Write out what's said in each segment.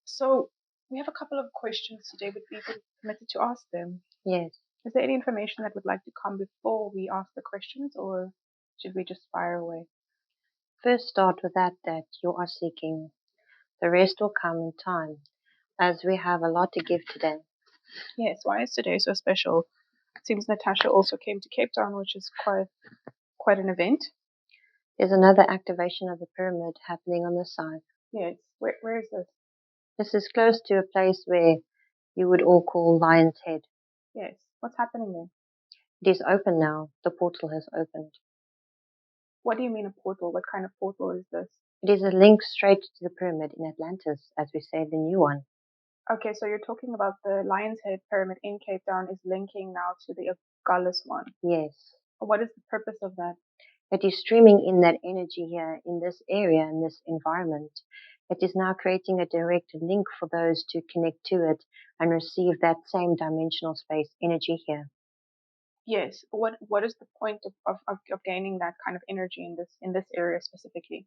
So we have a couple of questions today. Would we be permitted to ask them? Yes. Is there any information that would like to come before we ask the questions, or should we just fire away? First start with that you are seeking. The rest will come in time, as we have a lot to give today. Yes, why is today so special? It seems Natasha also came to Cape Town, which is quite an event. There's another activation of the pyramid happening on this side. Yes, where is this? This is close to a place where you would all call Lion's Head. Yes, what's happening there? It is open now. The portal has opened. What do you mean a portal? What kind of portal is this? It is a link straight to the pyramid in Atlantis, as we say, the new one. Okay, so you're talking about the Lion's Head pyramid in Cape Town is linking now to the Agulhas one. Yes. What is the purpose of that? It is streaming in that energy here, in this area, in this environment. It is now creating a direct link for those to connect to it and receive that same dimensional space energy here. Yes, but what is the point of gaining that kind of energy in this area specifically?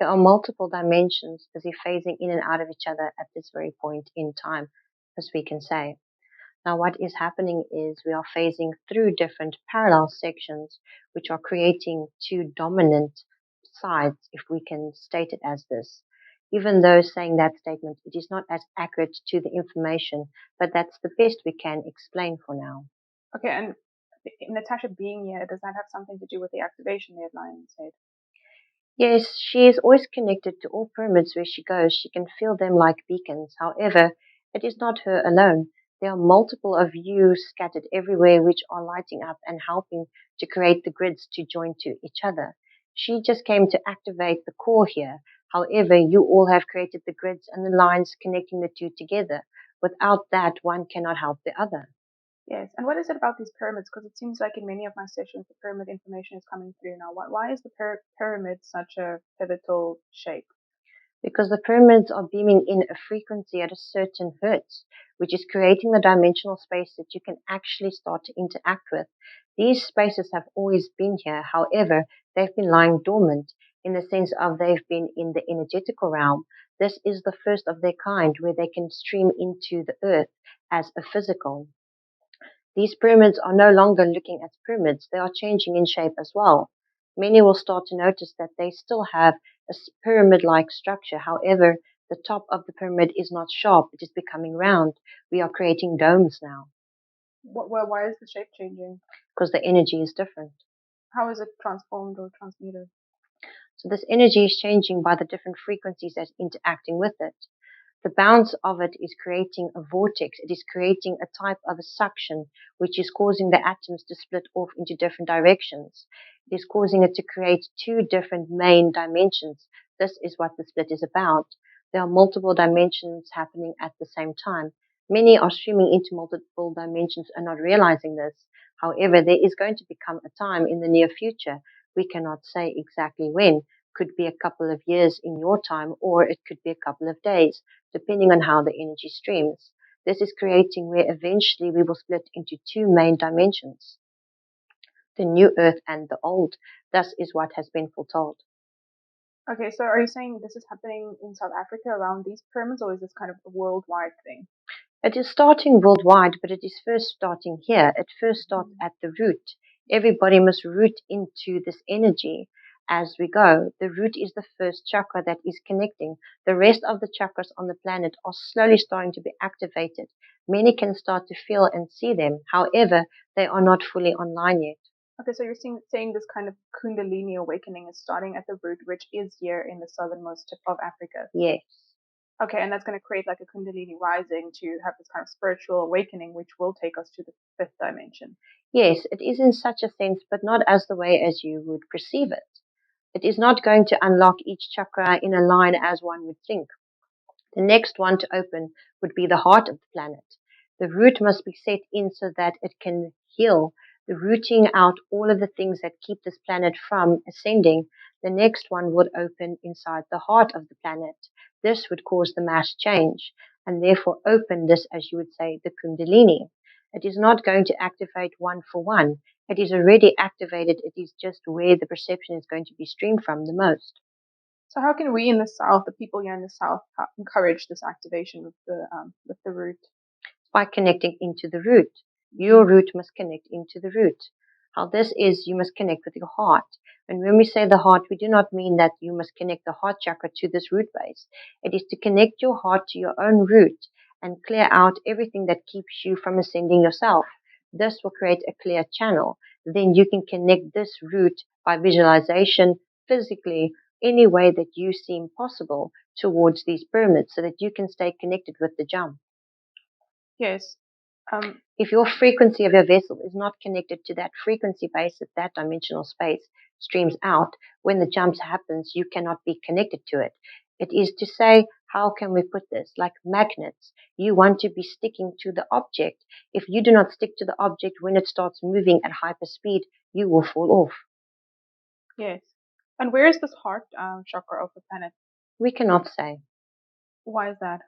There are multiple dimensions busy phasing in and out of each other at this very point in time, as we can say. Now what is happening is we are phasing through different parallel sections which are creating two dominant sides, if we can state it as this. Even though saying that statement, it is not as accurate to the information, but that's the best we can explain for now. Okay, and Natasha being here, does that have something to do with the activation the Lion's Head? Yes, she is always connected to all pyramids where she goes. She can feel them like beacons. However, it is not her alone. There are multiple of you scattered everywhere which are lighting up and helping to create the grids to join to each other. She just came to activate the core here. However, you all have created the grids and the lines connecting the two together. Without that, one cannot help the other. Yes, and what is it about these pyramids? Because it seems like in many of my sessions, the pyramid information is coming through now. Why is the pyramid such a pivotal shape? Because the pyramids are beaming in a frequency at a certain hertz, which is creating the dimensional space that you can actually start to interact with. These spaces have always been here. However, they've been lying dormant in the sense of they've been in the energetical realm. This is the first of their kind where they can stream into the earth as a physical. These pyramids are no longer looking as pyramids. They are changing in shape as well. Many will start to notice that they still have a pyramid-like structure. However, the top of the pyramid is not sharp. It is becoming round. We are creating domes now. Why is the shape changing? Because the energy is different. How is it transformed or transmuted? So this energy is changing by the different frequencies that's interacting with it. The bounce of it is creating a vortex. It is creating a type of a suction, which is causing the atoms to split off into different directions. It is causing it to create two different main dimensions. This is what the split is about. There are multiple dimensions happening at the same time. Many are streaming into multiple dimensions and not realizing this. However, there is going to become a time in the near future. We cannot say exactly when. Could be a couple of years in your time, or it could be a couple of days, depending on how the energy streams. This is creating where eventually we will split into two main dimensions, the new earth and the old. Thus is what has been foretold. Okay, so are you saying this is happening in South Africa around these pyramids, or is this kind of a worldwide thing? It is starting worldwide, but it is first starting here. It first starts at the root. Everybody must root into this energy as we go. The root is the first chakra that is connecting. The rest of the chakras on the planet are slowly starting to be activated. Many can start to feel and see them. However, they are not fully online yet. Okay, so you're saying this kind of Kundalini awakening is starting at the root, which is here in the southernmost tip of Africa. Yes. Okay, and that's going to create like a Kundalini rising to have this kind of spiritual awakening, which will take us to the fifth dimension. Yes, it is in such a sense, but not as the way as you would perceive it. It is not going to unlock each chakra in a line as one would think. The next one to open would be the heart of the planet. The root must be set in so that it can heal, the rooting out all of the things that keep this planet from ascending. The next one would open inside the heart of the planet. This would cause the mass change and therefore open this, as you would say, the Kundalini. It is not going to activate one for one. It is already activated. It is just where the perception is going to be streamed from the most. So how can we in the South, the people here in the South, encourage this activation with the root? By connecting into the root. Your root must connect into the root. How this is, you must connect with your heart. And when we say the heart, we do not mean that you must connect the heart chakra to this root base. It is to connect your heart to your own root and clear out everything that keeps you from ascending yourself. This will create a clear channel. Then you can connect this root by visualization, physically, any way that you seem possible towards these pyramids so that you can stay connected with the jump. Yes. If your frequency of your vessel is not connected to that frequency base that that dimensional space streams out, when the jumps happens, you cannot be connected to it. It is to say, how can we put this? Like magnets. You want to be sticking to the object. If you do not stick to the object when it starts moving at hyper speed, you will fall off. Yes. And where is this heart chakra of the planet? We cannot say. Why is that?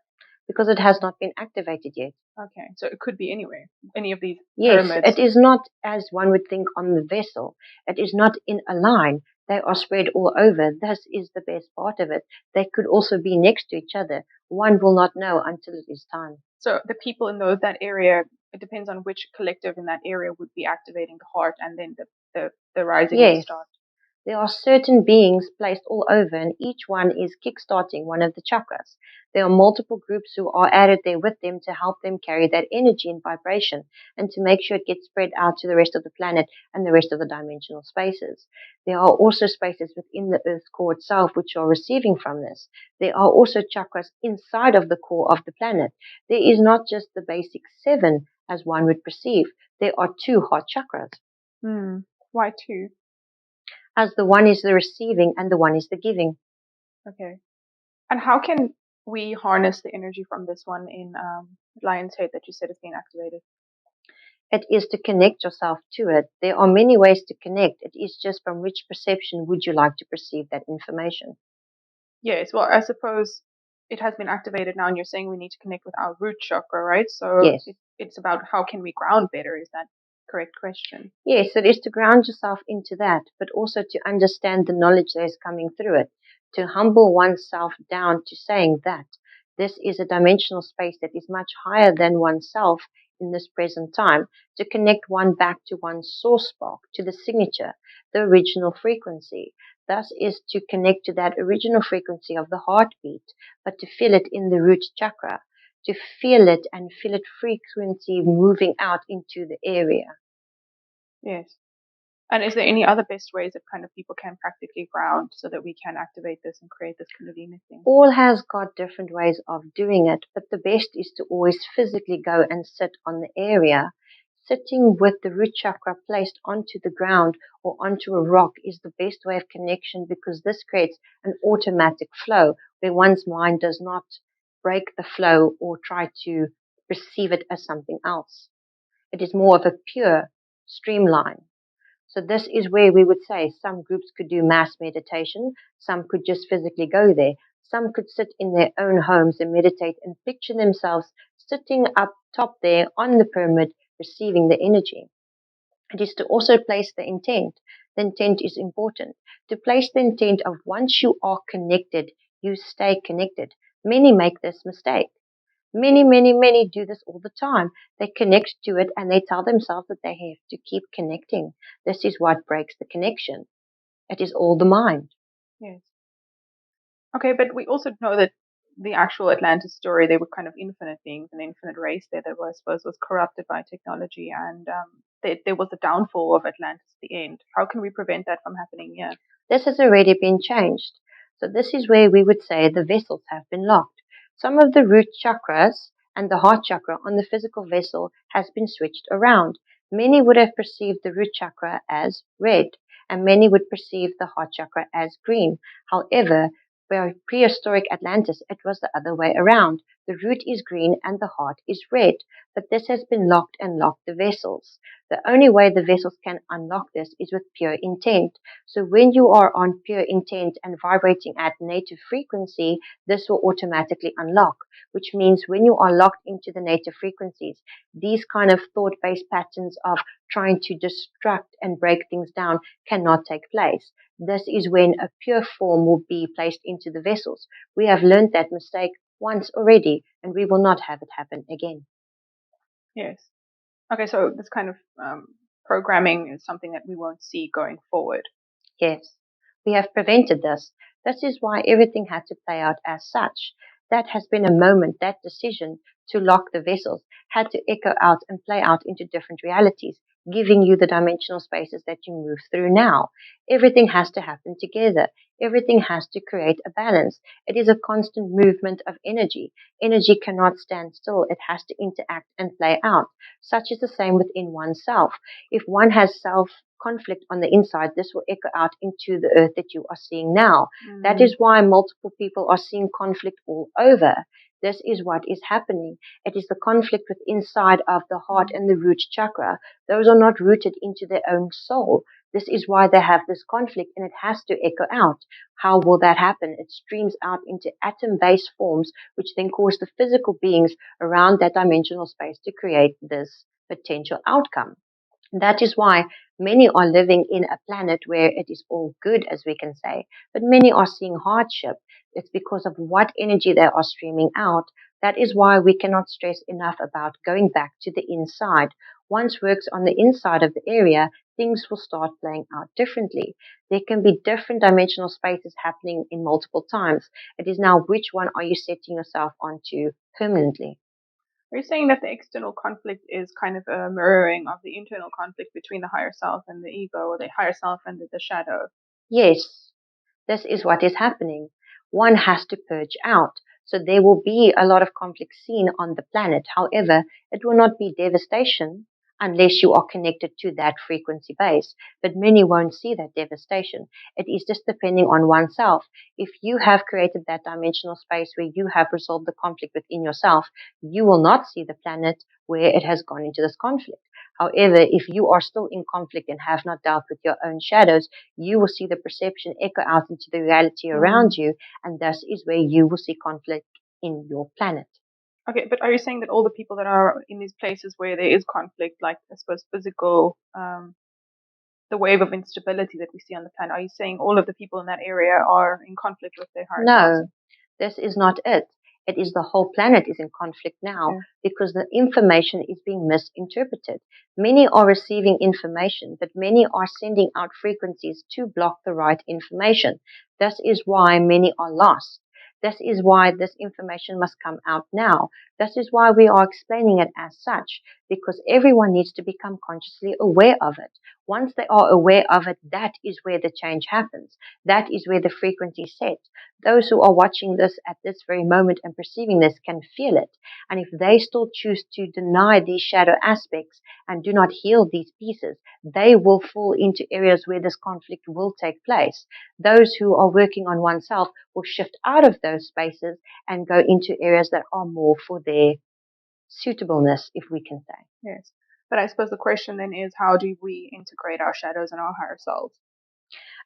Because it has not been activated yet. Okay, so it could be anywhere, any of these Yes, pyramids. it is not as one would think on the vessel. It is not in a line. They are spread all over. This is the best part of it. They could also be next to each other. One will not know until it is time. So the people in that area, it depends on which collective in that area would be activating the heart, and then the rising would start. There are certain beings placed all over, and each one is kickstarting one of the chakras. There are multiple groups who are added there with them to help them carry that energy and vibration and to make sure it gets spread out to the rest of the planet and the rest of the dimensional spaces. There are also spaces within the Earth's core itself which are receiving from this. There are also chakras inside of the core of the planet. There is not just the basic 7 as one would perceive. There are 2 heart chakras. Why 2? As the one is the receiving and the one is the giving. Okay. And how can we harness the energy from this one in Lion's Head that you said is being activated? It is to connect yourself to it. There are many ways to connect. It is just from which perception would you like to perceive that information? Yes, well, I suppose it has been activated now, and you're saying we need to connect with our root chakra, right? So yes. It's about how can we ground better? Is that correct question? Yes, it is to ground yourself into that, but also to understand the knowledge that is coming through it, to humble oneself down to saying that this is a dimensional space that is much higher than oneself in this present time, to connect one back to one's source spark, to the signature, the original frequency. Thus is to connect to that original frequency of the heartbeat, but to feel it in the root chakra, to feel it and feel it frequency moving out into the area. Yes. And is there any other best ways that kind of people can practically ground so that we can activate this and create this Kundalini thing? All has got different ways of doing it, but the best is to always physically go and sit on the area. Sitting with the root chakra placed onto the ground or onto a rock is the best way of connection, because this creates an automatic flow where one's mind does not break the flow or try to perceive it as something else. It is more of a pure streamline. So this is where we would say some groups could do mass meditation, some could just physically go there, some could sit in their own homes and meditate and picture themselves sitting up top there on the pyramid, receiving the energy. It is to also place the intent. The intent is important. To place the intent of once you are connected, you stay connected. Many make this mistake. Many do this all the time. They connect to it and they tell themselves that they have to keep connecting. This is what breaks the connection. It is all the mind. Yes. Okay, but we also know that the actual Atlantis story, they were kind of infinite beings, an infinite race there that I suppose was corrupted by technology, and there was a downfall of Atlantis at the end. How can we prevent that from happening here? This has already been changed. So this is where we would say the vessels have been locked. Some of the root chakras and the heart chakra on the physical vessel has been switched around. Many would have perceived the root chakra as red, and many would perceive the heart chakra as green. However, where prehistoric Atlantis, it was the other way around. The root is green and the heart is red, but this has been locked and locked the vessels. The only way the vessels can unlock this is with pure intent. So when you are on pure intent and vibrating at native frequency, this will automatically unlock, which means when you are locked into the native frequencies, these kind of thought-based patterns of trying to distract and break things down cannot take place. This is when a pure form will be placed into the vessels. We have learned that mistake once already, and we will not have it happen again. Yes. Okay, so this kind of programming is something that we won't see going forward. Yes, we have prevented this. This is why everything had to play out as such. That has been a moment, that decision to lock the vessels had to echo out and play out into different realities, giving you the dimensional spaces that you move through now. Everything has to happen together. Everything has to create a balance. It is a constant movement of energy. Energy cannot stand still. It has to interact and play out. Such is the same within oneself. If one has self conflict on the inside, this will echo out into the earth that you are seeing now. That is why multiple people are seeing conflict all over. This is what is happening. It is the conflict with inside of the heart and the root chakra. Those are not rooted into their own soul. This is why they have this conflict, and it has to echo out. How will that happen? It streams out into atom-based forms, which then cause the physical beings around that dimensional space to create this potential outcome. That is why many are living in a planet where it is all good, as we can say, but many are seeing hardship. It's because of what energy they are streaming out. That is why we cannot stress enough about going back to the inside. Once works on the inside of the area, things will start playing out differently. There can be different dimensional spaces happening in multiple times. It is now which one are you setting yourself onto permanently? Are you saying that the external conflict is kind of a mirroring of the internal conflict between the higher self and the ego, or the higher self and the shadow? Yes. This is what is happening. One has to purge out. So there will be a lot of conflict seen on the planet. However, it will not be devastation unless you are connected to that frequency base. But many won't see that devastation. It is just depending on oneself. If you have created that dimensional space where you have resolved the conflict within yourself, you will not see the planet where it has gone into this conflict. However, if you are still in conflict and have not dealt with your own shadows, you will see the perception echo out into the reality around you, and thus is where you will see conflict in your planet. Okay, but are you saying that all the people that are in these places where there is conflict, like I suppose physical, the wave of instability that we see on the planet, are you saying all of the people in that area are in conflict with their higher selves? No, this is not it. It is the whole planet is in conflict now Okay. because the information is being misinterpreted. Many are receiving information, but many are sending out frequencies to block the right information. This is why many are lost. This is why this information must come out now. This is why we are explaining it as such, because everyone needs to become consciously aware of it. Once they are aware of it, that is where the change happens. That is where the frequency is set. Those who are watching this at this very moment and perceiving this can feel it. And if they still choose to deny these shadow aspects and do not heal these pieces, they will fall into areas where this conflict will take place. Those who are working on oneself will shift out of those spaces and go into areas that are more for their suitableness, if we can say. Yes. But I suppose the question then is, how do we integrate our shadows and our higher selves?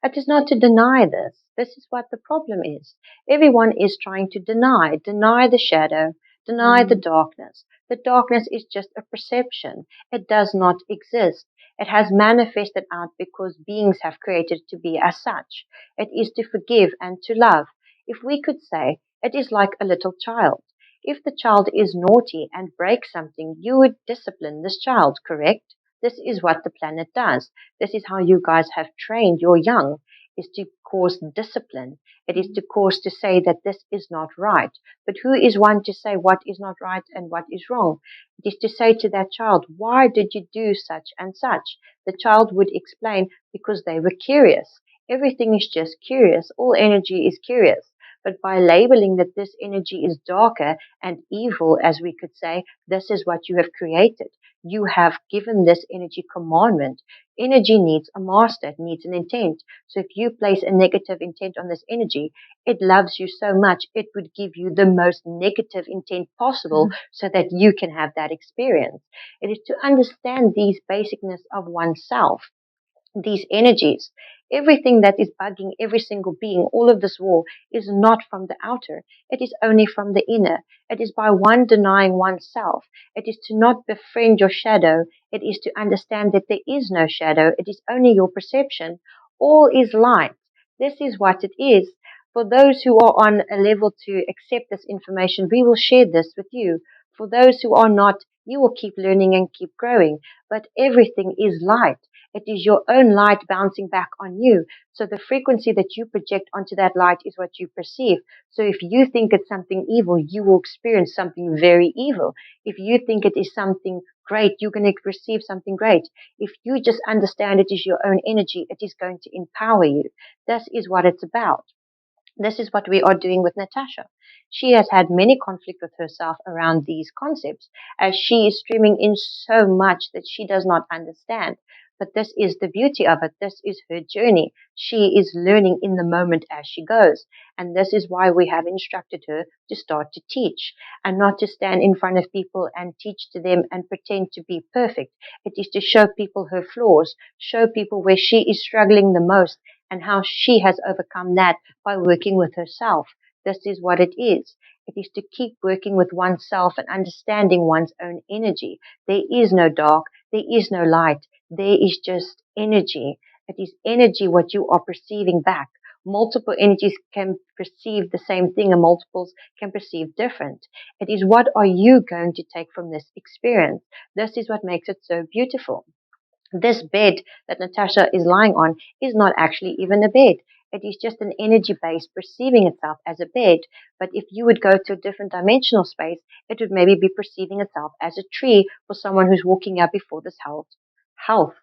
It is not to deny this. This is what the problem is. Everyone is trying to deny the shadow, deny the darkness. The darkness is just a perception. It does not exist. It has manifested out because beings have created it to be as such. It is to forgive and to love. If we could say, it is like a little child. If the child is naughty and breaks something, you would discipline this child, correct? This is what the planet does. This is how you guys have trained your young, is to cause discipline. It is to cause to say that this is not right. But who is one to say what is not right and what is wrong? It is to say to that child, why did you do such and such? The child would explain, because they were curious. Everything is just curious. All energy is curious. But by labeling that this energy is darker and evil, as we could say, this is what you have created. you have given this energy commandment. Energy needs a master, it needs an intent. So if you place a negative intent on this energy, it loves you so much, it would give you the most negative intent possible so that you can have that experience. It is to understand these basicness of oneself, these energies. Everything that is bugging every single being, all of this war, is not from the outer. It is only from the inner. It is by one denying oneself. It is to not befriend your shadow. It is to understand that there is no shadow. It is only your perception. All is light. This is what it is. For those who are on a level to accept this information, we will share this with you. For those who are not, you will keep learning and keep growing. But everything is light. It is your own light bouncing back on you. So the frequency that you project onto that light is what you perceive. So if you think it's something evil, you will experience something very evil. If you think it is something great, you're going to receive something great. If you just understand it is your own energy, it is going to empower you. This is what it's about. This is what we are doing with Natasha. She has had many conflict with herself around these concepts, as she is streaming in so much that she does not understand. But this is the beauty of it. This is her journey. She is learning in the moment as she goes. And this is why we have instructed her to start to teach and not to stand in front of people and teach to them and pretend to be perfect. It is to show people her flaws, show people where she is struggling the most and how she has overcome that by working with herself. This is what it is. It is to keep working with oneself and understanding one's own energy. There is no dark. There is no light. There is just energy. It is energy what you are perceiving back. Multiple energies can perceive the same thing and multiples can perceive different. It is what are you going to take from this experience? This is what makes it so beautiful. This bed that Natasha is lying on is not actually even a bed. It is just an energy base perceiving itself as a bed. But if you would go to a different dimensional space, it would maybe be perceiving itself as a tree for someone who's walking out before this health.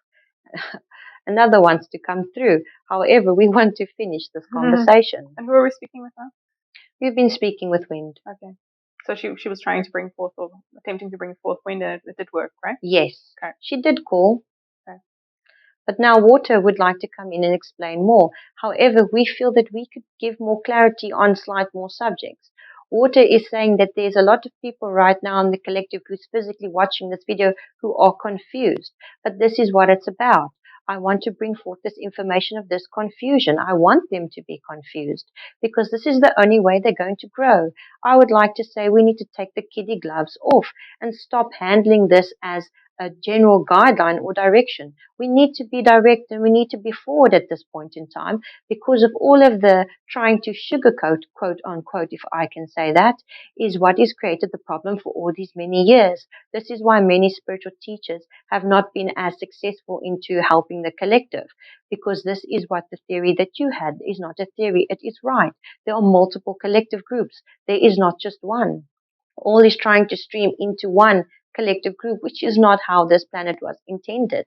Another wants to come through. However, we want to finish this conversation. And who are we speaking with now? We've been speaking with wind. Okay. So she was trying to bring forth or attempting to bring forth wind, and it did work, right? Yes. Okay. She did call. Okay. But now water would like to come in and explain more. However, we feel that we could give more clarity on slight more subjects. Water is saying that there's a lot of people right now in the collective who's physically watching this video who are confused. But this is what it's about. I want to bring forth this information of this confusion. I want them to be confused because this is the only way they're going to grow. I would like to say we need to take the kiddie gloves off and stop handling this as a general guideline or direction. We need to be direct and we need to be forward at this point in time because of all of the trying to sugarcoat, quote unquote, if I can say that, is what has created the problem for all these many years. This is why many spiritual teachers have not been as successful into helping the collective, because this is what the theory that you had is not a theory. It is right. There are multiple collective groups. There is not just one. All is trying to stream into one collective group, which is not how this planet was intended.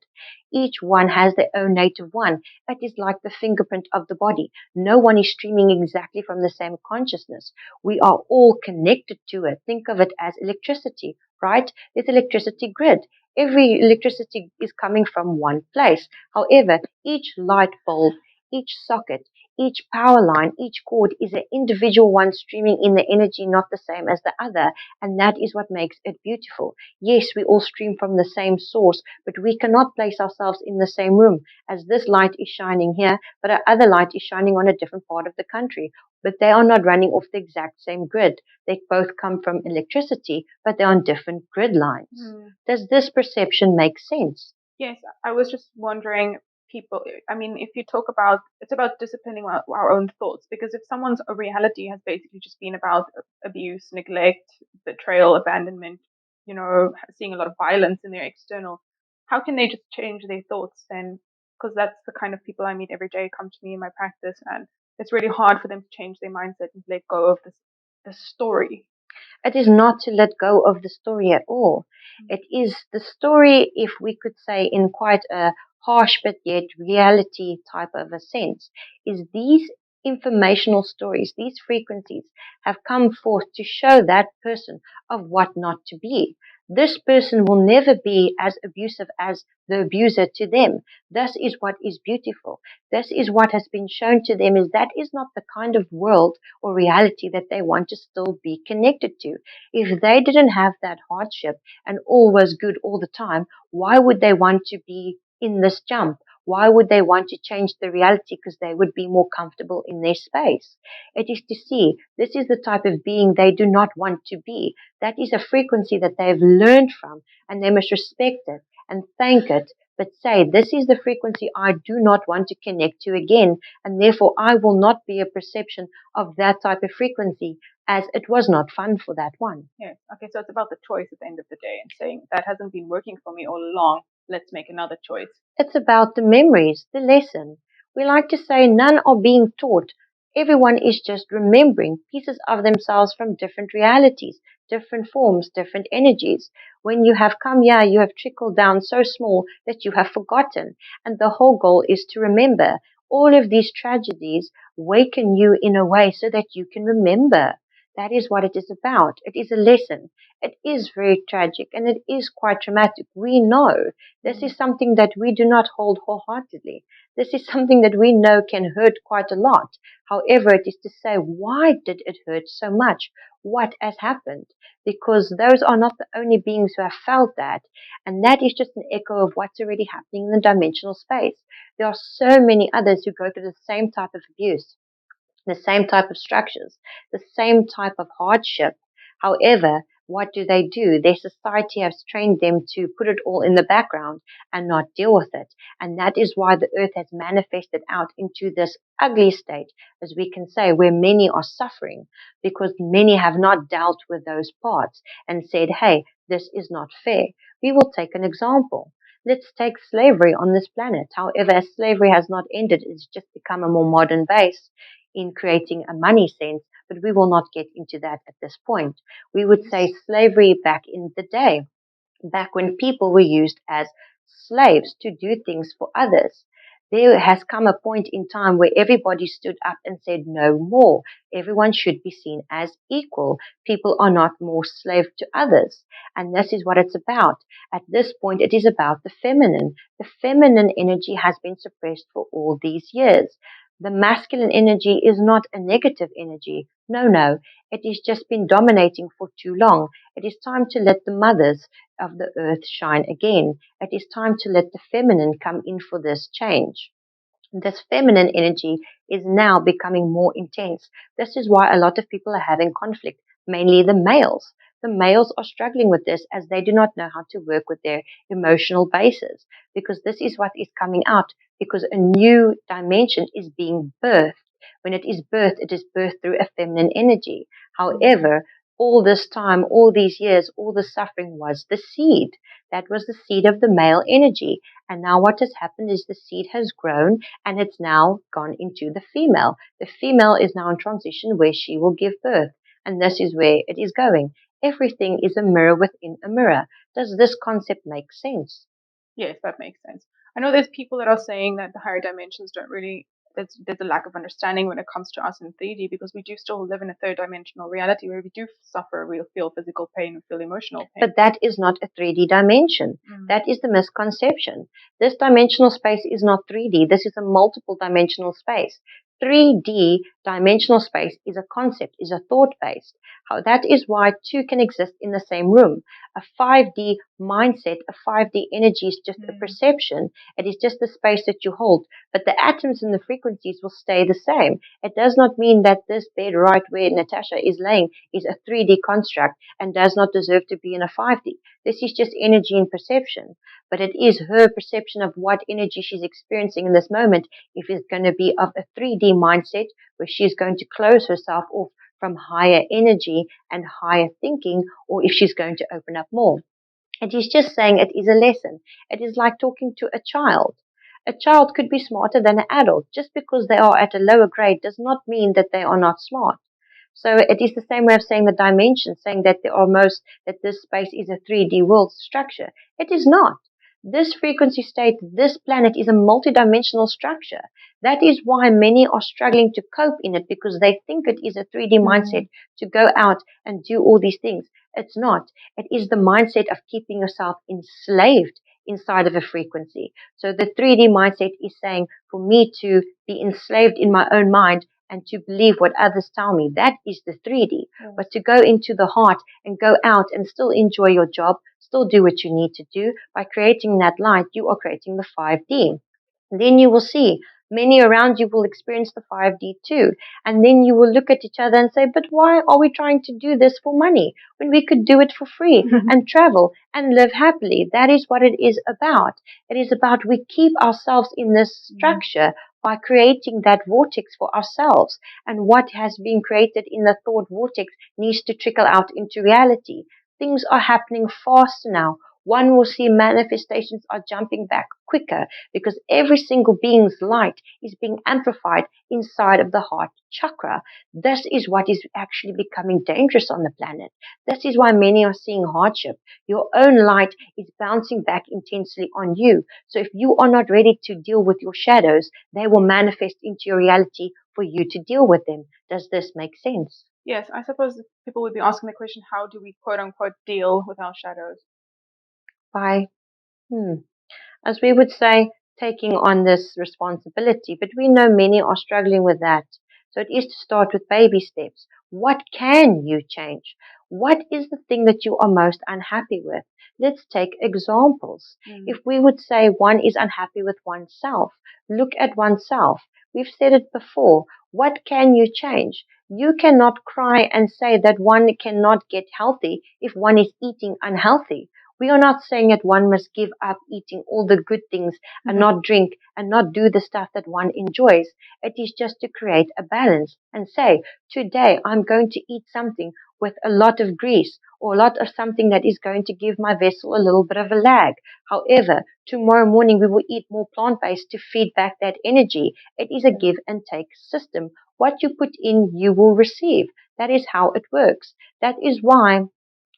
Each one has their own native one. It is like the fingerprint of the body. No one is streaming exactly from the same consciousness. We are all connected to it. Think of it as electricity, right? There's electricity grid. Every electricity is coming from one place. However, each light bulb, each socket, each power line, each cord is an individual one streaming in the energy, not the same as the other. And that is what makes it beautiful. Yes, we all stream from the same source, but we cannot place ourselves in the same room as this light is shining here, but our other light is shining on a different part of the country. But they are not running off the exact same grid. They both come from electricity, but they're on different grid lines. Does this perception make sense? Yes, I was just wondering, people, I mean, if you talk about, it's about disciplining our own thoughts, because if someone's reality has basically just been about abuse, neglect, betrayal, abandonment, seeing a lot of violence in their external, how can they just change their thoughts then? Because that's the kind of people I meet every day come to me in my practice, and it's really hard for them to change their mindset and let go of this story. It is not to let go of the story at all. It is the story, if we could say in quite a harsh but yet reality type of a sense, is these informational stories, these frequencies have come forth to show that person of what not to be. This person will never be as abusive as the abuser to them. This is what is beautiful. This is what has been shown to them, is that is not the kind of world or reality that they want to still be connected to. If they didn't have that hardship and all was good all the time, why would they want to be in this jump? Why would they want to change the reality? Because they would be more comfortable in their space. It is to see this is the type of being they do not want to be. That is a frequency that they have learned from, and they must respect it and thank it, but say, this is the frequency I do not want to connect to again, and therefore I will not be a perception of that type of frequency, as it was not fun for that one. Yes. Okay, so it's about the choice at the end of the day and saying, that hasn't been working for me all along. Let's make another choice. It's about the memories, the lesson. We like to say none are being taught. Everyone is just remembering pieces of themselves from different realities, different forms, different energies. When you have come here, you have trickled down so small that you have forgotten. And the whole goal is to remember. All of these tragedies waken you in a way so that you can remember. That is what it is about. It is a lesson. It is very tragic and it is quite traumatic. We know this is something that we do not hold wholeheartedly. This is something that we know can hurt quite a lot. However, it is to say, why did it hurt so much? What has happened? Because those are not the only beings who have felt that. And that is just an echo of what's already happening in the dimensional space. There are so many others who go through the same type of abuse, the same type of structures, the same type of hardship. However, what do? Their society has trained them to put it all in the background and not deal with it. And that is why the earth has manifested out into this ugly state, as we can say, where many are suffering because many have not dealt with those parts and said, hey, this is not fair. We will take an example. Let's take slavery on this planet. However, as slavery has not ended, it's just become a more modern base in creating a money sense, but we will not get into that at this point. We would say slavery back in the day, back when people were used as slaves to do things for others. There has come a point in time where everybody stood up and said no more. Everyone should be seen as equal. People are not more slave to others. And this is what it's about. At this point, it is about the feminine. The feminine energy has been suppressed for all these years. The masculine energy is not a negative energy. No, no. It has just been dominating for too long. It is time to let the mothers of the earth shine again. It is time to let the feminine come in for this change. This feminine energy is now becoming more intense. This is why a lot of people are having conflict, mainly the males. The males are struggling with this as they do not know how to work with their emotional bases, because this is what is coming out, because a new dimension is being birthed. When it is birthed, it is birthed through a feminine energy. However, all this time, all these years, all the suffering was the seed. That was the seed of the male energy. And now what has happened is the seed has grown and it's now gone into the female. The female is now in transition where she will give birth. And this is where it is going. Everything is a mirror within a mirror. Does this concept make sense? Yes, that makes sense. I know there's people that are saying that the higher dimensions don't really, there's a lack of understanding when it comes to us in 3D, because we do still live in a third dimensional reality where we do suffer, we'll feel physical pain, we feel emotional pain. But that is not a 3D dimension. That is the misconception. This dimensional space is not 3D. This is a multiple dimensional space. 3D dimensional space is a concept, is a thought-based. That is why two can exist in the same room. A 5D mindset, a 5D energy is just a perception. It is just the space that you hold. But the atoms and the frequencies will stay the same. It does not mean that this bed right where Natasha is laying is a 3D construct and does not deserve to be in a 5D. This is just energy and perception. But it is her perception of what energy she's experiencing in this moment, if it's going to be of a 3D mindset where she's going to close herself off from higher energy and higher thinking, or if she's going to open up more. It is just saying it is a lesson. It is like talking to a child. A child could be smarter than an adult. Just because they are at a lower grade does not mean that they are not smart. So it is the same way of saying the dimension, saying that that this space is a 3D world structure. It is not. This frequency state, this planet is a multidimensional structure. That is why many are struggling to cope in it, because they think it is a 3D mindset to go out and do all these things. It's not. It is the mindset of keeping yourself enslaved inside of a frequency. So the 3D mindset is saying for me to be enslaved in my own mind and to believe what others tell me. That is the 3D. Yes. But to go into the heart and go out and still enjoy your job, still do what you need to do, by creating that light, you are creating the 5D. Then you will see many around you will experience the 5D too. And then you will look at each other and say, but why are we trying to do this for money when we could do it for free and travel and live happily? That is what it is about. It is about we keep ourselves in this structure by creating that vortex for ourselves. And what has been created in the thought vortex needs to trickle out into reality. Things are happening faster now. One will see manifestations are jumping back quicker because every single being's light is being amplified inside of the heart chakra. This is what is actually becoming dangerous on the planet. This is why many are seeing hardship. Your own light is bouncing back intensely on you. So if you are not ready to deal with your shadows, they will manifest into your reality for you to deal with them. Does this make sense? Yes, I suppose people would be asking the question, how do we quote unquote deal with our shadows? By, as we would say, taking on this responsibility. But we know many are struggling with that. So it is to start with baby steps. What can you change? What is the thing that you are most unhappy with? Let's take examples. If we would say one is unhappy with oneself, look at oneself. We've said it before. What can you change? You cannot cry and say that one cannot get healthy if one is eating unhealthy. We are not saying that one must give up eating all the good things and not drink and not do the stuff that one enjoys. It is just to create a balance and say, today I'm going to eat something with a lot of grease or a lot of something that is going to give my vessel a little bit of a lag. However, tomorrow morning we will eat more plant-based to feed back that energy. It is a give and take system. What you put in, you will receive. That is how it works. That is why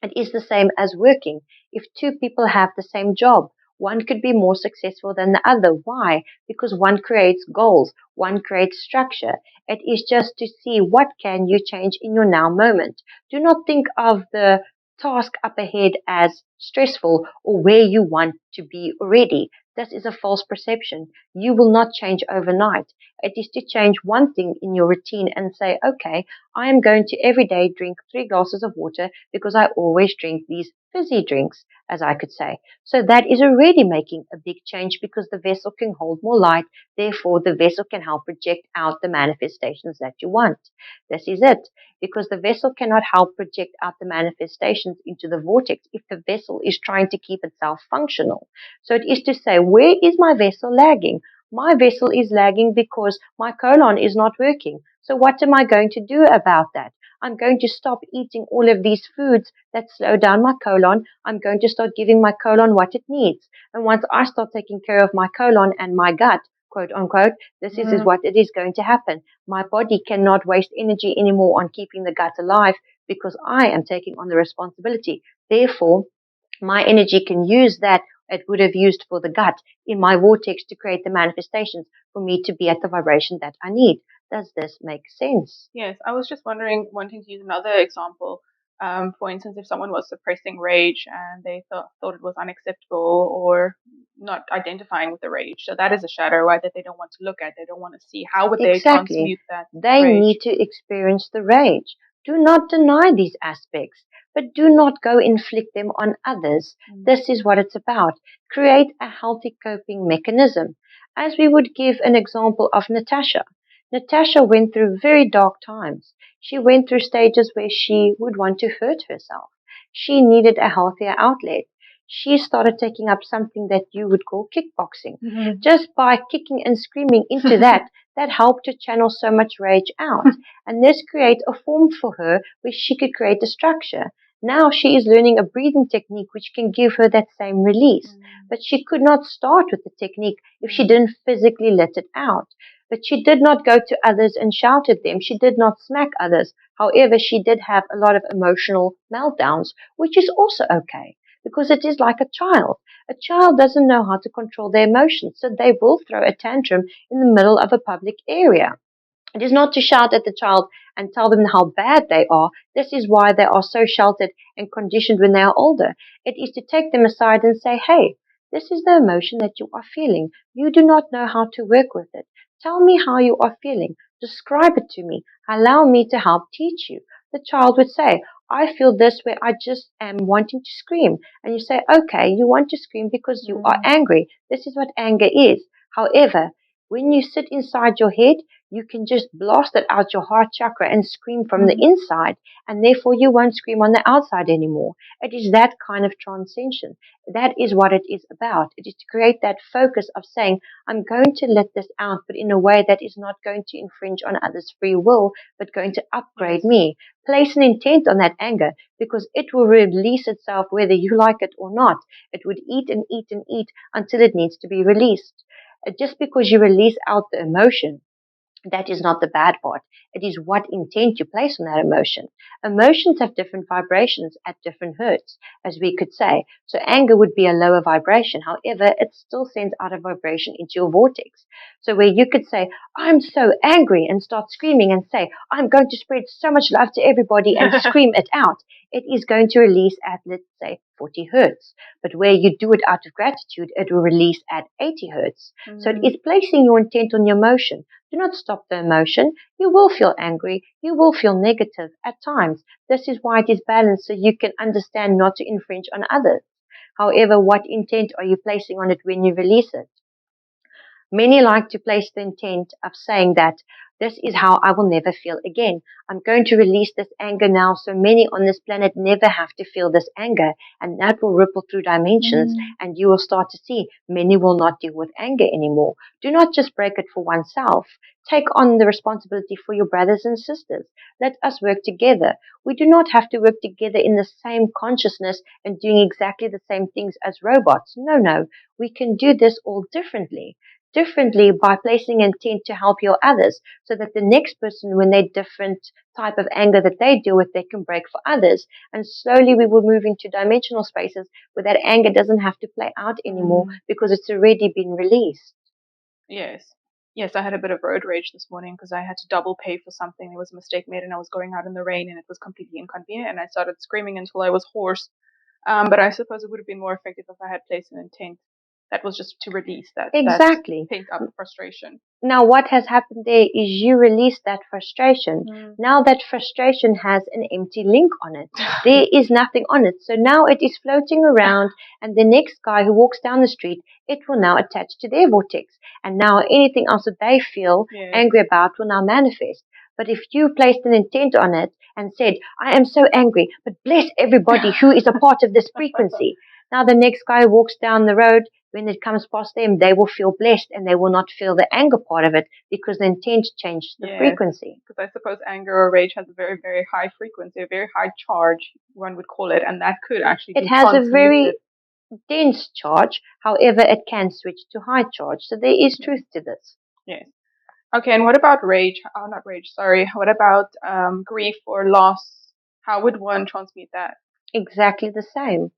it is the same as working. If two people have the same job, one could be more successful than the other. Why? Because one creates goals, one creates structure. It is just to see what can you change in your now moment. Do not think of the task up ahead as stressful or where you want to be already. This is a false perception. You will not change overnight. It is to change one thing in your routine and say, okay, I am going to every day drink 3 glasses of water because I always drink these fizzy drinks, as I could say. So that is already making a big change because the vessel can hold more light. Therefore, the vessel can help project out the manifestations that you want. This is it. Because the vessel cannot help project out the manifestations into the vortex if the vessel is trying to keep itself functional. So it is to say, where is my vessel lagging? My vessel is lagging because my colon is not working. So what am I going to do about that? I'm going to stop eating all of these foods that slow down my colon. I'm going to start giving my colon what it needs. And once I start taking care of my colon and my gut, quote unquote, this is what it is going to happen. My body cannot waste energy anymore on keeping the gut alive because I am taking on the responsibility. Therefore, my energy can use that it would have used for the gut in my vortex to create the manifestations for me to be at the vibration that I need. Does this make sense? Yes, I was just wondering, wanting to use another example. For instance, if someone was suppressing rage and they thought it was unacceptable or not identifying with the rage, so that is a shadow, right? That they don't want to look at. They don't want to see how would they Exactly. transmute that They rage. need to experience the rage. Do not deny these aspects, but do not go inflict them on others. This is what it's about. Create a healthy coping mechanism. As we would give an example of Natasha. Natasha went through very dark times. She went through stages where she would want to hurt herself. She needed a healthier outlet. She started taking up something that you would call kickboxing. Just by kicking and screaming into that helped to channel so much rage out. And this create a form for her where she could create a structure. Now she is learning a breathing technique which can give her that same release. But she could not start with the technique if she didn't physically let it out. But she did not go to others and shout at them. She did not smack others. However, she did have a lot of emotional meltdowns, which is also okay because it is like a child. A child doesn't know how to control their emotions, so they will throw a tantrum in the middle of a public area. It is not to shout at the child and tell them how bad they are. This is why they are so sheltered and conditioned when they are older. It is to take them aside and say, hey, this is the emotion that you are feeling. You do not know how to work with it. Tell me how you are feeling. Describe it to me. Allow me to help teach you. The child would say, I feel this way. I just am wanting to scream. And you say, okay, you want to scream because you are angry. This is what anger is. However, when you sit inside your head, you can just blast it out your heart chakra and scream from the inside, and therefore you won't scream on the outside anymore. It is that kind of transcension. That is what it is about. It is to create that focus of saying, I'm going to let this out, but in a way that is not going to infringe on others' free will, but going to upgrade me. Place an intent on that anger, because it will release itself whether you like it or not. It would eat and eat and eat until it needs to be released. Just because you release out the emotion, that is not the bad part. It is what intent you place on that emotion. Emotions have different vibrations at different hertz, as we could say. So anger would be a lower vibration. However, it still sends out a vibration into your vortex. So where you could say, I'm so angry, and start screaming and say, I'm going to spread so much love to everybody and scream it out. It is going to release at, let's say, 40 hertz. But where you do it out of gratitude, it will release at 80 hertz. So it is placing your intent on your emotion. Do not stop the emotion. You will feel angry. You will feel negative at times. This is why it is balanced, so you can understand not to infringe on others. However, what intent are you placing on it when you release it? Many like to place the intent of saying that this is how I will never feel again. I'm going to release this anger now so many on this planet never have to feel this anger, and that will ripple through dimensions, and you will start to see many will not deal with anger anymore. Do not just break it for oneself. Take on the responsibility for your brothers and sisters. Let us work together. We do not have to work together in the same consciousness and doing exactly the same things as robots. No. We can do this all differently by placing intent to help your others, so that the next person, when they're different type of anger that they deal with, they can break for others. And slowly we will move into dimensional spaces where that anger doesn't have to play out anymore because it's already been released. Yes, I had a bit of road rage this morning because I had to double pay for something. There was a mistake made and I was going out in the rain and it was completely inconvenient, and I started screaming until I was hoarse. But I suppose it would have been more effective if I had placed an intent that was just to release that Exactly. pent up frustration. Now what has happened there is you release that frustration. Now that frustration has an empty link on it. There is nothing on it. So now it is floating around, and the next guy who walks down the street, it will now attach to their vortex. And now anything else that they feel angry about will now manifest. But if you placed an intent on it and said, I am so angry, but bless everybody who is a part of this frequency. Now the next guy who walks down the road, when it comes past them, they will feel blessed and they will not feel the anger part of it, because the intent changed the frequency. Because I suppose anger or rage has a very, very high frequency, a very high charge, one would call it, and that could actually be transmuted. It has a very dense charge. However, it can switch to high charge. So there is truth to this. Yes. Okay, and what about rage? Oh, not rage, sorry. What about grief or loss? How would one transmute that? Exactly the same.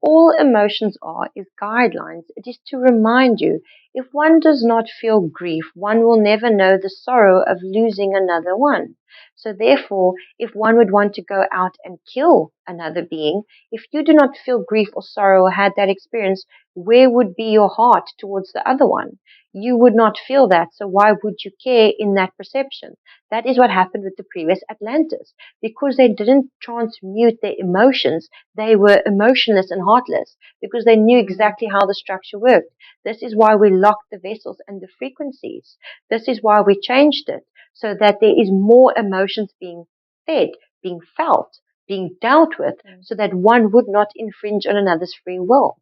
All emotions is guidelines. It is to remind you, if one does not feel grief, one will never know the sorrow of losing another one. So therefore, if one would want to go out and kill another being, if you do not feel grief or sorrow or had that experience, where would be your heart towards the other one? You would not feel that, so why would you care in that perception? That is what happened with the previous Atlantis. Because they didn't transmute their emotions, they were emotionless and heartless, because they knew exactly how the structure worked. This is why we locked the vessels and the frequencies. This is why we changed it, so that there is more emotions being fed, being felt, being dealt with, so that one would not infringe on another's free will,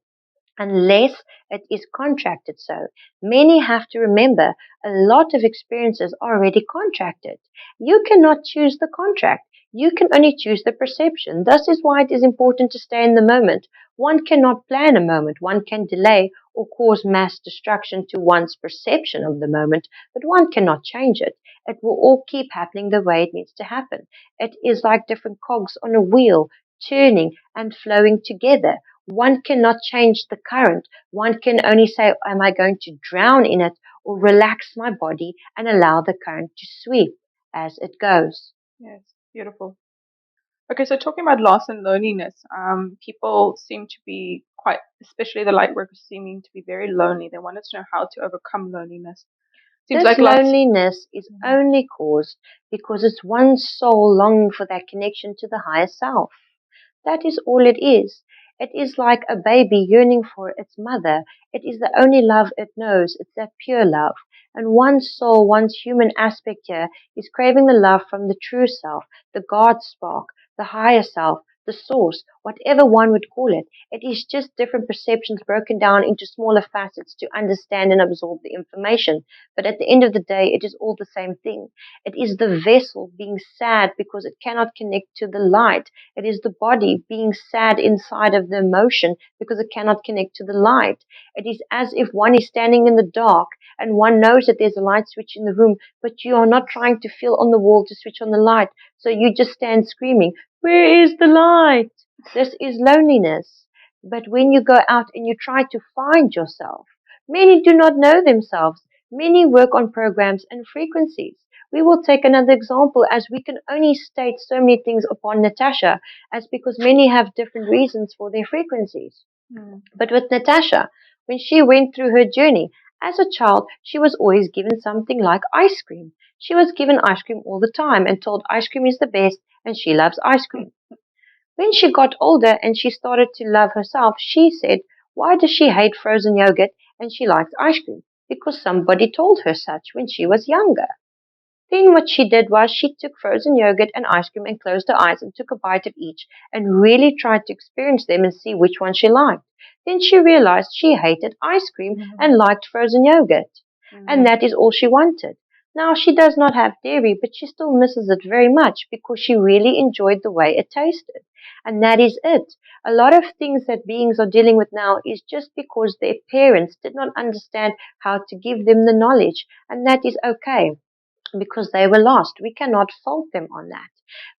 unless it is contracted. So many have to remember, a lot of experiences are already contracted. You cannot choose the contract. You can only choose the perception. This is why it is important to stay in the moment. One cannot plan a moment. One can delay or cause mass destruction to one's perception of the moment, but one cannot change it. It will all keep happening the way it needs to happen. It is like different cogs on a wheel, turning and flowing together. One cannot change the current. One can only say, am I going to drown in it or relax my body and allow the current to sweep? as it goes. Yes, beautiful. Okay, so talking about loss and loneliness, people seem to be quite, especially the light workers, seeming to be very lonely. They wanted to know how to overcome loneliness. Seems This like lots. loneliness is Mhm. only caused because it's one soul longing for that connection to the higher self. That is all it is. It is like a baby yearning for its mother. It is the only love it knows. It's that pure love. And one soul, one's human aspect here is craving the love from the true self, the God spark, the higher self, the source, whatever one would call it. It is just different perceptions broken down into smaller facets to understand and absorb the information. But at the end of the day, it is all the same thing. It is the vessel being sad because it cannot connect to the light. It is the body being sad inside of the emotion because it cannot connect to the light. It is as if one is standing in the dark and one knows that there's a light switch in the room, but you are not trying to feel on the wall to switch on the light. So you just stand screaming, "Where is the light?" This is loneliness. But when you go out and you try to find yourself, many do not know themselves. Many work on programs and frequencies. We will take another example, as we can only state so many things upon Natasha, as because many have different reasons for their frequencies. Mm. But with Natasha, when she went through her journey, as a child, she was always given something like ice cream. She was given ice cream all the time and told ice cream is the best and she loves ice cream. When she got older and she started to love herself, she said, why does she hate frozen yogurt and she likes ice cream? Because somebody told her such when she was younger. Then what she did was she took frozen yogurt and ice cream and closed her eyes and took a bite of each and really tried to experience them and see which one she liked. Then she realized she hated ice cream Mhm. and liked frozen yogurt. And Mhm. that is all she wanted. Now she does not have dairy, but she still misses it very much because she really enjoyed the way it tasted. And that is it. A lot of things that beings are dealing with now is just because their parents did not understand how to give them the knowledge. And that is okay because they were lost. We cannot fault them on that.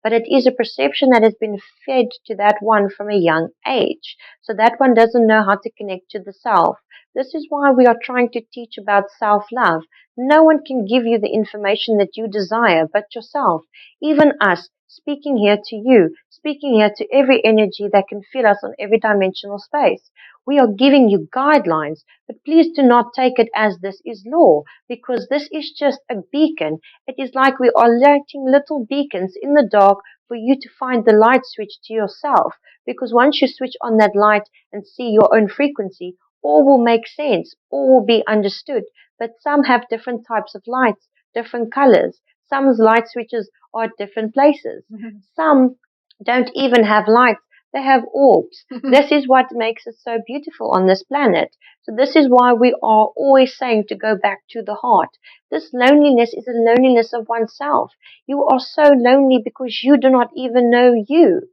But it is a perception that has been fed to that one from a young age. So that one doesn't know how to connect to the self. This is why we are trying to teach about self-love. No one can give you the information that you desire but yourself. Even us, speaking here to you, speaking here to every energy that can feel us on every dimensional space. We are giving you guidelines, but please do not take it as this is law, because this is just a beacon. It is like we are lighting little beacons in the dark for you to find the light switch to yourself. Because once you switch on that light and see your own frequency, all will make sense, all will be understood. But some have different types of lights, different colors. Some light switches are at different places. Mhm. Some don't even have lights, they have orbs. This is what makes it so beautiful on this planet. So this is why we are always saying to go back to the heart. This loneliness is a loneliness of oneself. You are so lonely because you do not even know you.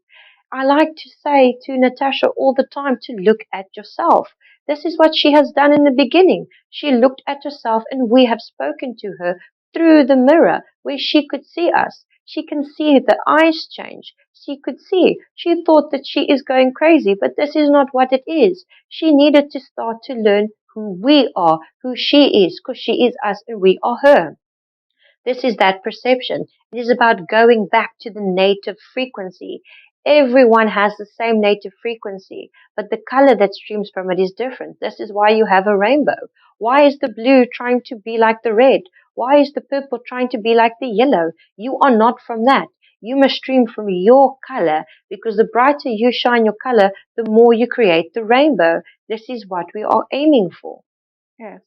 I like to say to Natasha all the time to look at yourself. This is what she has done in the beginning. She looked at herself and we have spoken to her through the mirror where she could see us. She can see the eyes change. She could see. She thought that she is going crazy, but this is not what it is. She needed to start to learn who we are, who she is, because she is us and we are her. This is that perception. It is about going back to the native frequency. Everyone has the same native frequency, but the color that streams from it is different. This is why you have a rainbow. Why is the blue trying to be like the red? Why is the purple trying to be like the yellow? You are not from that. You must stream from your color, because the brighter you shine your color, the more you create the rainbow. This is what we are aiming for. Yes.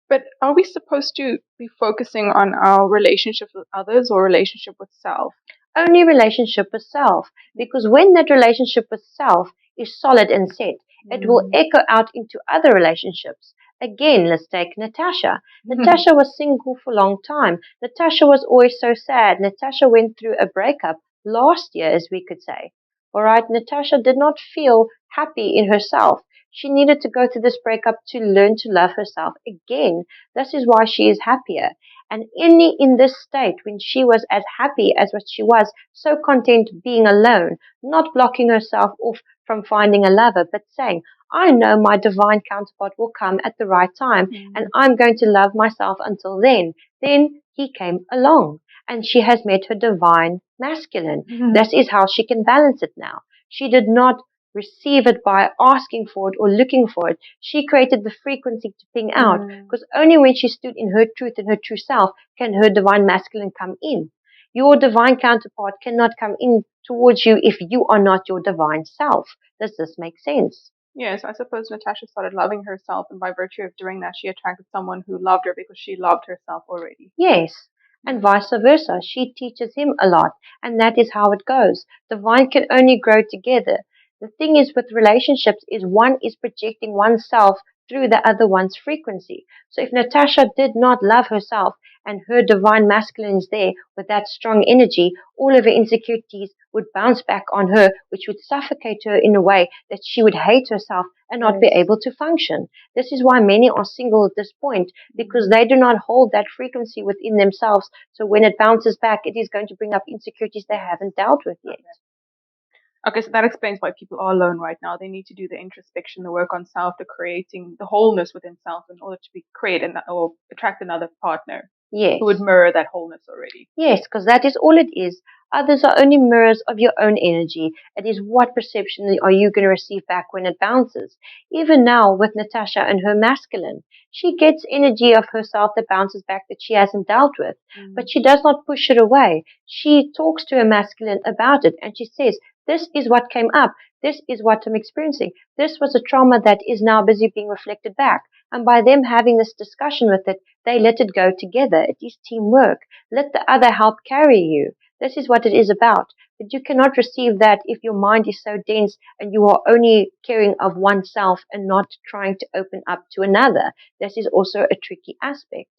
But are we supposed to be focusing on our relationship with others or relationship with self? Only relationship with self. Because when that relationship with self is solid and set, it will Mm. echo out into other relationships. Again, let's take Natasha. Natasha was single for a long time. Natasha was always so sad. Natasha went through a breakup last year, as we could say. Alright, Natasha did not feel happy in herself. She needed to go through this breakup to learn to love herself again. This is why she is happier. And in this state, when she was as happy as what she was, so content being alone, not blocking herself off from finding a lover, but saying, I know my divine counterpart will come at the right time, and I'm going to love myself until then. Then he came along, and she has met her divine masculine. This is how she can balance it now. She did not receive it by asking for it or looking for it. She created the frequency to ping out, because only when she stood in her truth and her true self can her divine masculine come in. Your divine counterpart cannot come in towards you if you are not your divine self. Does this make sense? Yes, I suppose Natasha started loving herself, and by virtue of doing that, she attracted someone who loved her because she loved herself already. Yes, and vice versa. She teaches him a lot, and that is how it goes. The vine can only grow together. The thing is with relationships is one is projecting oneself through the other one's frequency. So if Natasha did not love herself and her divine masculine is there with that strong energy, all of her insecurities would bounce back on her, which would suffocate her in a way that she would hate herself and not be able to function. This is why many are single at this point, because they do not hold that frequency within themselves. So when it bounces back, it is going to bring up insecurities they haven't dealt with yet. Okay, so that explains why people are alone right now. They need to do the introspection, the work on self, the creating the wholeness within self in order to create or attract another partner. Yes. Who would mirror that wholeness already. Yes, because that is all it is. Others are only mirrors of your own energy. It is what perception are you going to receive back when it bounces. Even now with Natasha and her masculine, she gets energy of herself that bounces back that she hasn't dealt with, but she does not push it away. She talks to her masculine about it, and she says, this is what came up. This is what I'm experiencing. This was a trauma that is now busy being reflected back. And by them having this discussion with it, they let it go together. It is teamwork. Let the other help carry you. This is what it is about. But you cannot receive that if your mind is so dense and you are only caring of oneself and not trying to open up to another. This is also a tricky aspect.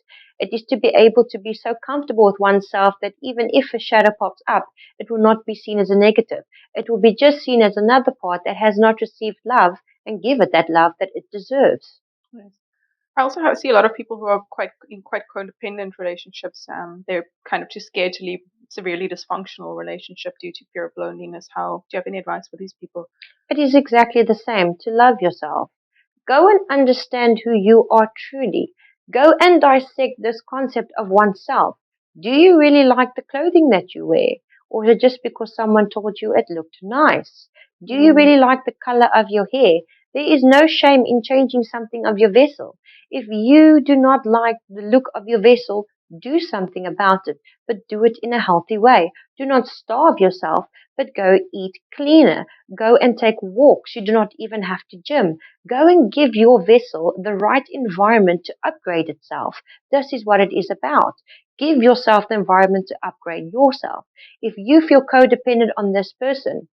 It is to be able to be so comfortable with oneself that even if a shadow pops up, it will not be seen as a negative. It will be just seen as another part that has not received love, and give it that love that it deserves. Yes. I also see a lot of people who are in quite codependent relationships. They're kind of too scared to leave severely dysfunctional relationship due to fear of loneliness. Do you have any advice for these people? It is exactly the same to love yourself. Go and understand who you are truly. Go and dissect this concept of oneself. Do you really like the clothing that you wear? Or is it just because someone told you it looked nice? Do you really like the color of your hair? There is no shame in changing something of your vessel. If you do not like the look of your vessel, do something about it, but do it in a healthy way. Do not starve yourself, but go eat cleaner. Go and take walks. You do not even have to gym. Go and give your vessel the right environment to upgrade itself. This is what it is about. Give yourself the environment to upgrade yourself. If you feel codependent on this person,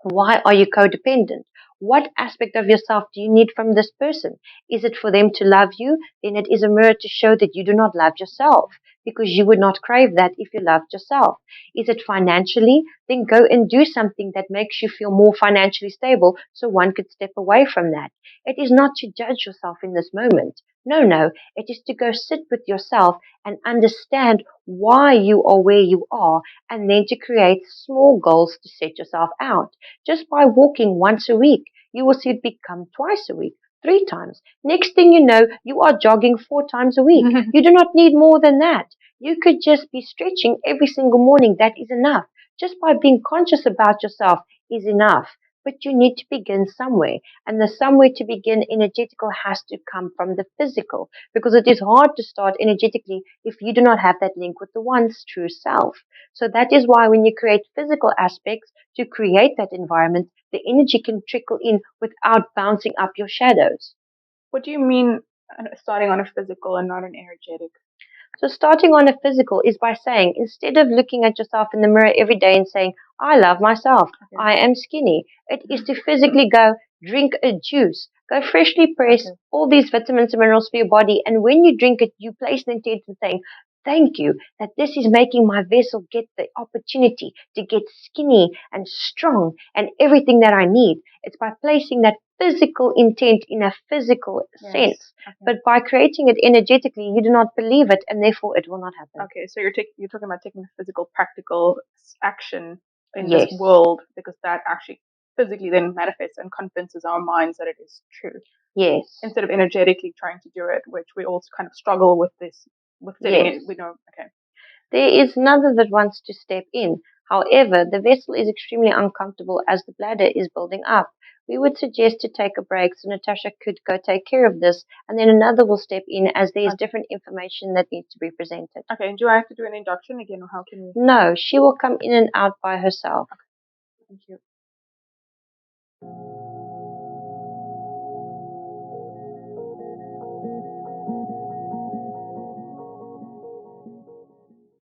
why are you codependent? What aspect of yourself do you need from this person? Is it for them to love you? Then it is a mirror to show that you do not love yourself, because you would not crave that if you loved yourself. Is it financially? Then go and do something that makes you feel more financially stable so one could step away from that. It is not to judge yourself in this moment. No. It is to go sit with yourself and understand why you are where you are, and then to create small goals to set yourself out. Just by walking once a week, you will see it become twice a week, 3 times. Next thing you know, you are jogging 4 times a week. You do not need more than that. You could just be stretching every single morning. That is enough. Just by being conscious about yourself is enough. But you need to begin somewhere. And the somewhere to begin energetical has to come from the physical, because it is hard to start energetically if you do not have that link with the one's true self. So that is why when you create physical aspects to create that environment, the energy can trickle in without bouncing up your shadows. What do you mean starting on a physical and not an energetic? So starting on a physical is by saying, instead of looking at yourself in the mirror every day and saying, I love myself, I am skinny, it is to physically go drink a juice, go freshly press all these vitamins and minerals for your body, and when you drink it, you place an intention saying, thank you that this is making my vessel get the opportunity to get skinny and strong and everything that I need. It's by placing that physical intent in a physical sense. Okay. But by creating it energetically, you do not believe it, and therefore it will not happen. Okay, so you're talking about taking the physical, practical action in Yes. this world, because that actually physically then manifests and convinces our minds that it is true. Yes. Instead of energetically trying to do it, which we also kind of struggle with this, with setting Yes. it. We know, okay. There is another that wants to step in. However, the vessel is extremely uncomfortable as the bladder is building up. We would suggest to take a break so Natasha could go take care of this, and then another will step in as there is different information that needs to be presented. Okay, and do I have to do an induction again, or how can we? No, she will come in and out by herself. Okay. Thank you.